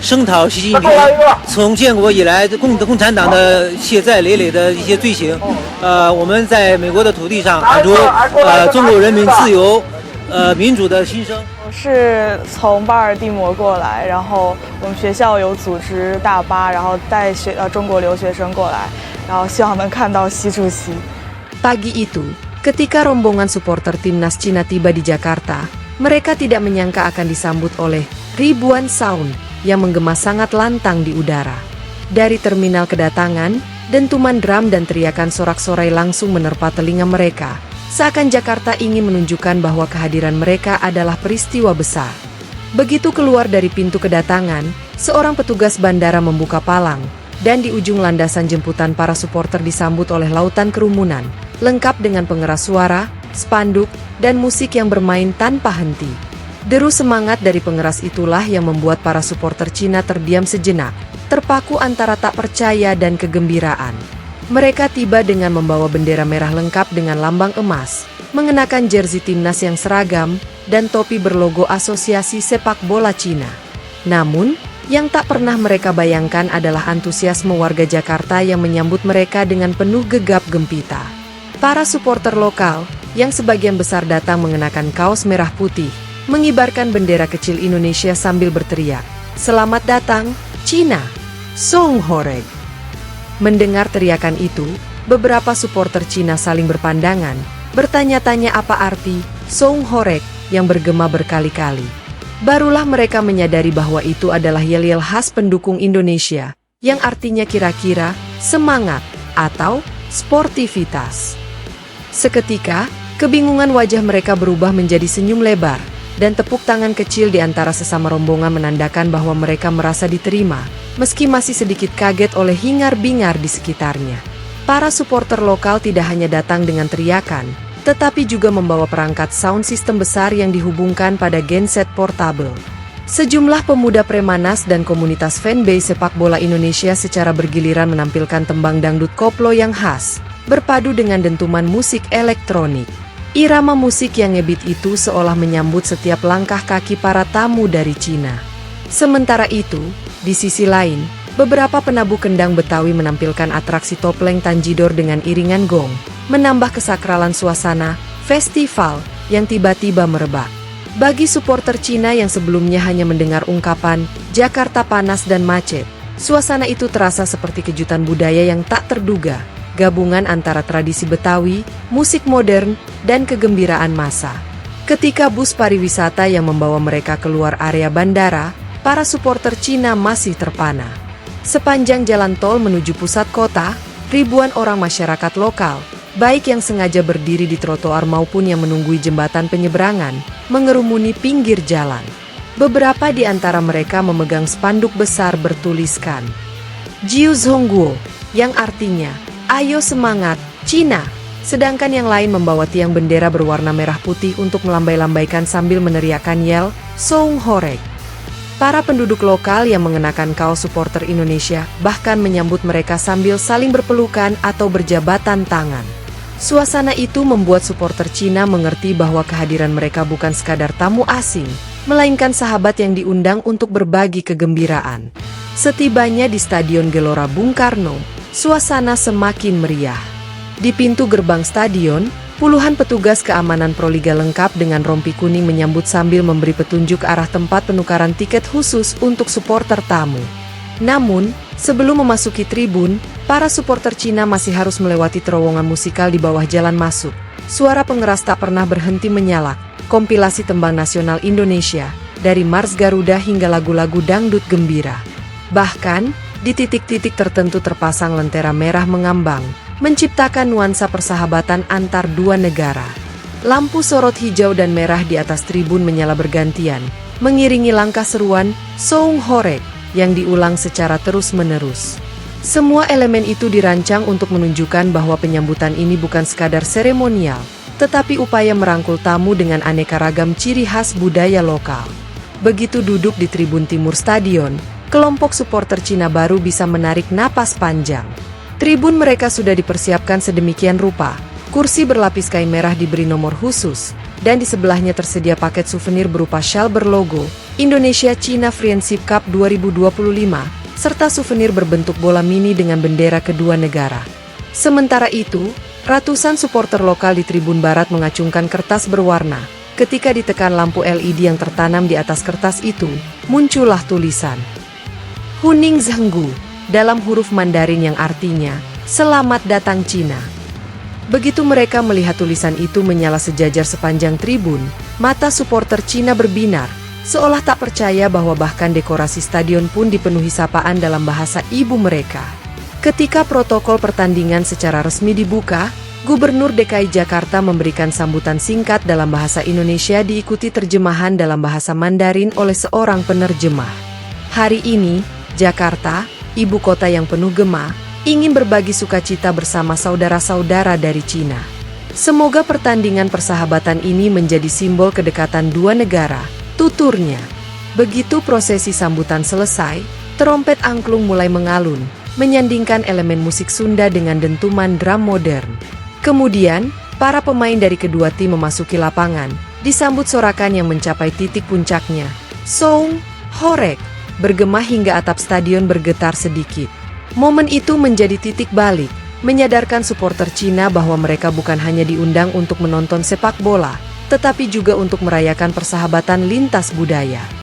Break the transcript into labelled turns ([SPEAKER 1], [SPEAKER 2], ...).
[SPEAKER 1] 声讨习近平，从建国以来，共产党的血债累累的一些罪行，我们在美国的土地上喊出中国人民自由、民主的心声。
[SPEAKER 2] 我是从巴尔的摩过来，然后我们学校有组织大巴，然后带中国留学生过来，然后希望能看到习主席。
[SPEAKER 3] Pagi itu, ketika rombongan supporter timnas Cina tiba di Jakarta, mereka tidak menyangka akan disambut oleh ribuan sound yang menggema sangat lantang di udara. Dari terminal kedatangan, dentuman drum dan teriakan sorak-sorai langsung menerpa telinga mereka, seakan Jakarta ingin menunjukkan bahwa kehadiran mereka adalah peristiwa besar. Begitu keluar dari pintu kedatangan, seorang petugas bandara membuka palang, dan di ujung landasan jemputan para supporter disambut oleh lautan kerumunan, lengkap dengan pengeras suara, spanduk, dan musik yang bermain tanpa henti. Deru semangat dari pengeras itulah yang membuat para supporter Cina terdiam sejenak, terpaku antara tak percaya dan kegembiraan. Mereka tiba dengan membawa bendera merah lengkap dengan lambang emas, mengenakan jersey timnas yang seragam, dan topi berlogo Asosiasi Sepak Bola Cina. Namun, yang tak pernah mereka bayangkan adalah antusiasme warga Jakarta yang menyambut mereka dengan penuh gegap gempita. Para supporter lokal, yang sebagian besar datang mengenakan kaos merah putih, mengibarkan bendera kecil Indonesia sambil berteriak, "Selamat datang, Cina! Song Horeg!" Mendengar teriakan itu, beberapa supporter Cina saling berpandangan, bertanya-tanya apa arti Song Horeg yang bergema berkali-kali. Barulah mereka menyadari bahwa itu adalah yel-yel khas pendukung Indonesia, yang artinya kira-kira semangat atau sportivitas. Seketika, kebingungan wajah mereka berubah menjadi senyum lebar, dan tepuk tangan kecil di antara sesama rombongan menandakan bahwa mereka merasa diterima, meski masih sedikit kaget oleh hingar-bingar di sekitarnya. Para supporter lokal tidak hanya datang dengan teriakan, tetapi juga membawa perangkat sound system besar yang dihubungkan pada genset portable. Sejumlah pemuda Premanas dan komunitas fanbase sepak bola Indonesia secara bergiliran menampilkan tembang dangdut koplo yang khas, berpadu dengan dentuman musik elektronik. Irama musik yang ngebeat itu seolah menyambut setiap langkah kaki para tamu dari Cina. Sementara itu, di sisi lain, beberapa penabuh kendang Betawi menampilkan atraksi topleng Tanjidor dengan iringan gong, menambah kesakralan suasana festival yang tiba-tiba merebak. Bagi supporter Cina yang sebelumnya hanya mendengar ungkapan Jakarta panas dan macet, suasana itu terasa seperti kejutan budaya yang tak terduga. Gabungan antara tradisi Betawi, musik modern, dan kegembiraan massa. Ketika bus pariwisata yang membawa mereka keluar area bandara, para supporter Cina masih terpana. Sepanjang jalan tol menuju pusat kota, ribuan orang masyarakat lokal, baik yang sengaja berdiri di trotoar maupun yang menunggui jembatan penyeberangan, mengerumuni pinggir jalan. Beberapa di antara mereka memegang spanduk besar bertuliskan Jiu Zhongguo, yang artinya "Ayo semangat, Cina!" Sedangkan yang lain membawa tiang bendera berwarna merah putih untuk melambai-lambaikan sambil meneriakkan yel, Song Horeg. Para penduduk lokal yang mengenakan kaos supporter Indonesia bahkan menyambut mereka sambil saling berpelukan atau berjabatan tangan. Suasana itu membuat supporter Cina mengerti bahwa kehadiran mereka bukan sekadar tamu asing, melainkan sahabat yang diundang untuk berbagi kegembiraan. Setibanya di Stadion Gelora Bung Karno, suasana semakin meriah. Di pintu gerbang stadion, puluhan petugas keamanan Proliga lengkap dengan rompi kuning menyambut sambil memberi petunjuk arah tempat penukaran tiket khusus untuk supporter tamu. Namun, sebelum memasuki tribun, para supporter Cina masih harus melewati terowongan musikal di bawah jalan masuk. Suara pengeras tak pernah berhenti menyala, kompilasi tembang nasional Indonesia, dari Mars Garuda hingga lagu-lagu dangdut gembira. Bahkan, di titik-titik tertentu terpasang lentera merah mengambang, menciptakan nuansa persahabatan antar dua negara. Lampu sorot hijau dan merah di atas tribun menyala bergantian, mengiringi langkah seruan Song Horeg yang diulang secara terus-menerus. Semua elemen itu dirancang untuk menunjukkan bahwa penyambutan ini bukan sekadar seremonial, tetapi upaya merangkul tamu dengan aneka ragam ciri khas budaya lokal. Begitu duduk di tribun timur stadion, kelompok supporter Cina baru bisa menarik napas panjang. Tribun mereka sudah dipersiapkan sedemikian rupa. Kursi berlapis kain merah diberi nomor khusus, dan di sebelahnya tersedia paket souvenir berupa shawl berlogo Indonesia-China Friendship Cup 2025, serta souvenir berbentuk bola mini dengan bendera kedua negara. Sementara itu, ratusan supporter lokal di Tribun Barat mengacungkan kertas berwarna. Ketika ditekan lampu LED yang tertanam di atas kertas itu, muncullah tulisan Huning Zhenggu dalam huruf Mandarin yang artinya, "Selamat datang Cina." Begitu mereka melihat tulisan itu menyala sejajar sepanjang tribun, mata supporter Cina berbinar, seolah tak percaya bahwa bahkan dekorasi stadion pun dipenuhi sapaan dalam bahasa ibu mereka. Ketika protokol pertandingan secara resmi dibuka, Gubernur DKI Jakarta memberikan sambutan singkat dalam bahasa Indonesia diikuti terjemahan dalam bahasa Mandarin oleh seorang penerjemah. Hari ini, Jakarta, ibu kota yang penuh gema, ingin berbagi sukacita bersama saudara-saudara dari Cina. Semoga pertandingan persahabatan ini menjadi simbol kedekatan dua negara, tuturnya. Begitu prosesi sambutan selesai, trompet angklung mulai mengalun, menyandingkan elemen musik Sunda dengan dentuman drum modern. Kemudian, para pemain dari kedua tim memasuki lapangan, disambut sorakan yang mencapai titik puncaknya. Soung, horek, bergema hingga atap stadion bergetar sedikit. Momen itu menjadi titik balik, menyadarkan supporter Cina bahwa mereka bukan hanya diundang untuk menonton sepak bola, tetapi juga untuk merayakan persahabatan lintas budaya.